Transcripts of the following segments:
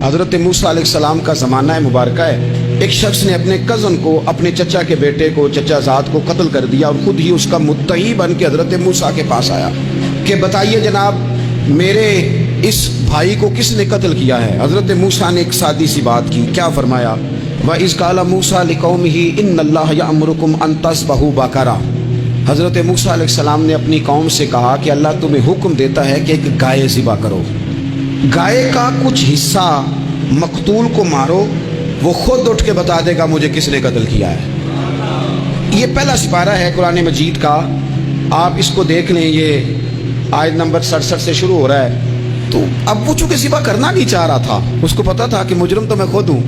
حضرت موسیٰ علیہ السلام کا زمانہ مبارکہ ہے، ایک شخص نے اپنے کزن کو، اپنے چچا کے بیٹے کو، چچا زاد کو قتل کر دیا اور خود ہی اس کا مدعی بن کے حضرت موسیٰ کے پاس آیا کہ بتائیے جناب میرے اس بھائی کو کس نے قتل کیا ہے؟ حضرت موسیٰ نے ایک سادی سی بات کی، کیا فرمایا؟ وَإِذْ قَالَ مُوسَىٰ لِقَوْمِهِ إِنَّ اللَّهَ يَأْمُرُكُمْ أَن تَذْبَحُوا بَقَرَةً۔ حضرت موسیٰ علیہ السلام نے اپنی قوم سے کہا کہ اللہ تمہیں حکم دیتا ہے کہ ایک گائے ذبح کرو، گائے کا کچھ حصہ مقتول کو مارو، وہ خود اٹھ کے بتا دے گا مجھے کس نے قتل کیا ہے۔ یہ پہلا سپارہ ہے قرآن مجید کا، آپ اس کو دیکھ لیں، یہ آیت نمبر 67 سے شروع ہو رہا ہے۔ تو اب وہ چونکہ ذبح کرنا نہیں چاہ رہا تھا، اس کو پتا تھا کہ مجرم تو میں خود ہوں،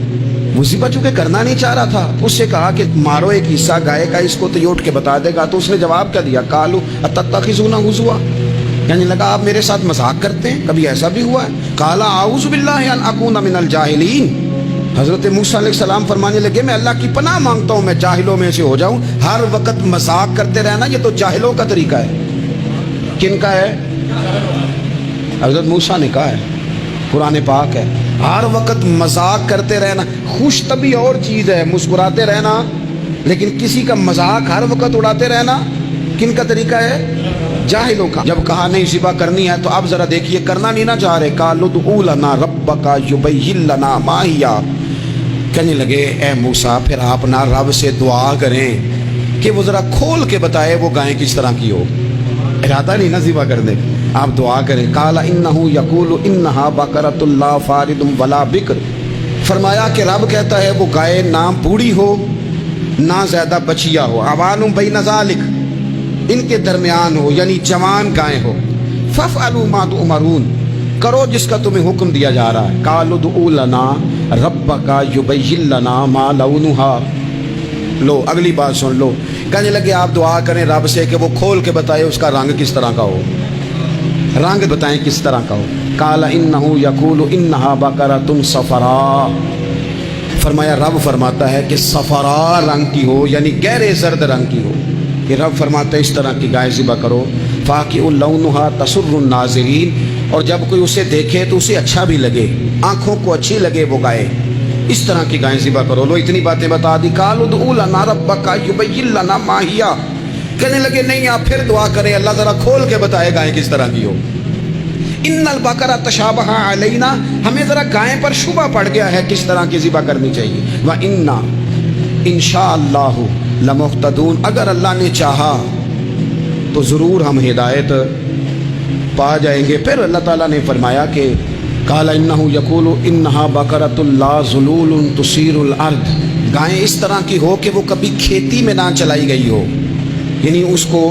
وہ ذبح چونکہ کرنا نہیں چاہ رہا تھا، اس سے کہا کہ مارو ایک حصہ گائے کا، اس کو تو یہ اٹھ کے بتا دے گا۔ تو اس نے جواب کیا دیا؟ قالوا اتتخذون ہزوا، کہنے لگا آپ میرے ساتھ مذاق کرتے ہیں، کبھی ایسا بھی ہوا ہے؟ قال اعوذ باللہ ان اکون من الجاہلین۔ حضرت موسیٰ علیہ السلام فرمانے لگے میں اللہ کی پناہ مانگتا ہوں میں جاہلوں میں سے ہو جاؤں۔ ہر وقت مذاق کرتے رہنا یہ تو جاہلوں کا طریقہ ہے۔ کن کا ہے؟ حضرت موسیٰ نے کہا ہے، قرآن پاک ہے، ہر وقت مذاق کرتے رہنا۔ خوش طبعی اور چیز ہے، مسکراتے رہنا، لیکن کسی کا مذاق ہر وقت اڑاتے رہنا کن کا طریقہ ہے؟ جاہلوں کا۔ جب کہا نہیں ذبح کرنی ہے تو اب ذرا دیکھیے کرنا نہیں نہ چاہ رہے، قالوا ادع لنا ربک یبین لنا ما ہی، کہنے لگے اے موسیٰ پھر آپ نہ رب سے دعا کریں کہ وہ ذرا کھول کے بتائے وہ گائیں کس طرح کی ہو، ارادہ نہیں نہ ذبح کرنے، آپ دعا کریں۔ قال انہ یقول انہا بقرۃ لا فارض ولا بکر، فرمایا کہ رب کہتا ہے وہ گائے نہ بوڑھی ہو نہ زیادہ بچیا ہو، عوان بین ذالک، ان کے درمیان ہو، یعنی جوان گائے ہو۔ فافعلوا ما تؤمرون، کرو جس کا تمہیں حکم دیا جا رہا ہے۔ قالوا ادع لنا ربک یبین لنا ما لونھا، لو اگلی بات سن لو، کہنے لگے آپ دعا کریں رب سے کہ وہ کھول کے بتائے اس کا رنگ کس طرح کا ہو، رنگ بتائیں کس طرح کا ہو۔ قال انہ یقول انہا بقرۃ صفراء، فرمایا رب فرماتا ہے کہ صفراء رنگ کی ہو، یعنی گہرے زرد رنگ کی ہو، کہ رب فرماتا ہے اس طرح کی گائے ذبح کرو۔ فاقع لونھا تسر الناظرین، اور جب کوئی اسے دیکھے تو اسے اچھا بھی لگے، آنکھوں کو اچھی لگے وہ گائے، اس طرح کی گائیں ذبح کرو۔ لو اتنی باتیں بتا دی۔ قالوا ادع لنا ربک یبین لنا ما ہی، کہنے لگے نہیں آپ پھر دعا کریں اللہ ذرا کھول کے بتائے گائیں کس طرح کی ہو۔ ان البقرہ تشابہ علینا، ہمیں ذرا گائیں پر شبہ پڑ گیا ہے کس طرح کی ذبح کرنی چاہیے۔ وَإِنَّا انشاءاللہ لمہتدون، اگر اللہ نے چاہا تو ضرور ہم ہدایت پا جائیں گے۔ پھر اللہ تعالیٰ نے فرمایا کہ قال انہ یقول انہا بقرۃ لا ذلول تثیر الارض، گائیں اس طرح کی ہو کہ وہ کبھی کھیتی میں نہ چلائی گئی ہو، یعنی اس کو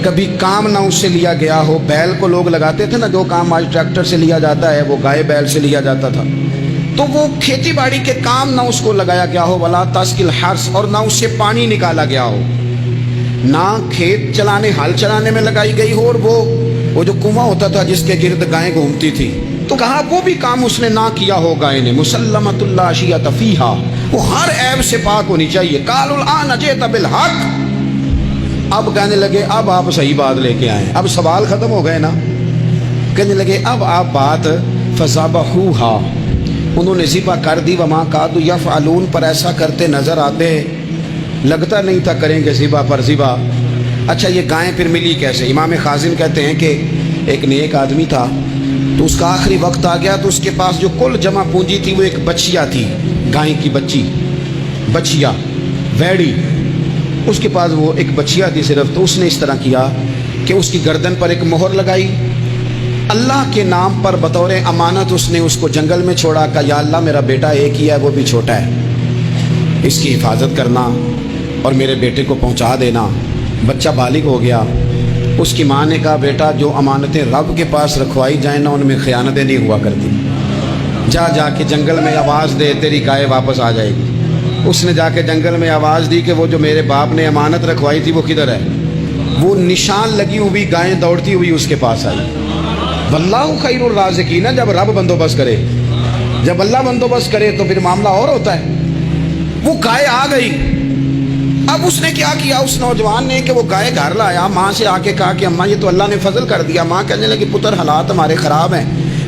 کبھی کام نہ اس سے لیا گیا ہو۔ بیل کو لوگ لگاتے تھے نا، جو کام آج ٹریکٹر سے لیا جاتا ہے وہ گائے بیل سے لیا جاتا تھا، تو وہ کھیتی باڑی کے کام نہ اس کو لگایا گیا ہو۔ ولا تسقی الحرث، اور نہ اس سے پانی نکالا گیا ہو، نہ کھیت چلانے ہل چلانے میں لگائی گئی ہو، اور وہ جو کنواں ہوتا تھا جس کے گرد گائیں گھومتی تھی، تو کہا وہ بھی کام اس نے نہ کیا ہو گائے نے۔ مسلمۃ لا شیۃ فیہا، وہ ہر عیب سے پاک ہونی چاہیے۔ قالوا الآن جئت بالحق، اب کہنے لگے اب آپ صحیح بات لے کے آئیں، اب سوال ختم ہو گئے نا، کہنے لگے اب آپ بات فذبحوہا، انہوں نے ذبح کر دی۔ وما کادوا یفعلون، پر ایسا کرتے نظر آتے، لگتا نہیں تھا کریں گے ذبح پر ذبح۔ اچھا یہ گائیں پھر ملی کیسے؟ امام خازن کہتے ہیں کہ ایک نیک آدمی تھا، تو اس کا آخری وقت آ گیا، تو اس کے پاس جو کل جمع پونجی تھی وہ ایک بچیا تھی، گائیں کی بچیا ویڑی، اس کے پاس وہ ایک بچیا تھی صرف۔ تو اس نے اس طرح کیا کہ اس کی گردن پر ایک مہر لگائی، اللہ کے نام پر بطور امانت اس نے اس کو جنگل میں چھوڑا، کہا یا اللہ میرا بیٹا ایک ہی ہے وہ بھی چھوٹا ہے، اس کی حفاظت کرنا اور میرے بیٹے کو پہنچا دینا۔ بچہ بالغ ہو گیا، اس کی ماں نے کہا بیٹا جو امانتیں رب کے پاس رکھوائی جائیں نا ان میں خیانتیں نہیں ہوا کرتی، جا کے جنگل میں آواز دے تیری گائے واپس آ جائے گی۔ اس نے جا کے جنگل میں آواز دی کہ وہ جو میرے باپ نے امانت رکھوائی تھی وہ کدھر ہے؟ وہ نشان لگی ہوئی گائیں دوڑتی ہوئی اس کے پاس آئی۔ واللہ خیر الرازقین، جب رب بندوبست کرے، جب اللہ بندوبست کرے تو پھر معاملہ اور ہوتا ہے۔ وہ گائے آ گئی، اب اس نے کیا کیا اس نوجوان نے کہ وہ گائے گھر لایا، ماں سے آ کے کہا کہ اماں یہ تو اللہ نے فضل کر دیا۔ ماں کہنے لگی پتر حالات ہمارے خراب ہیں،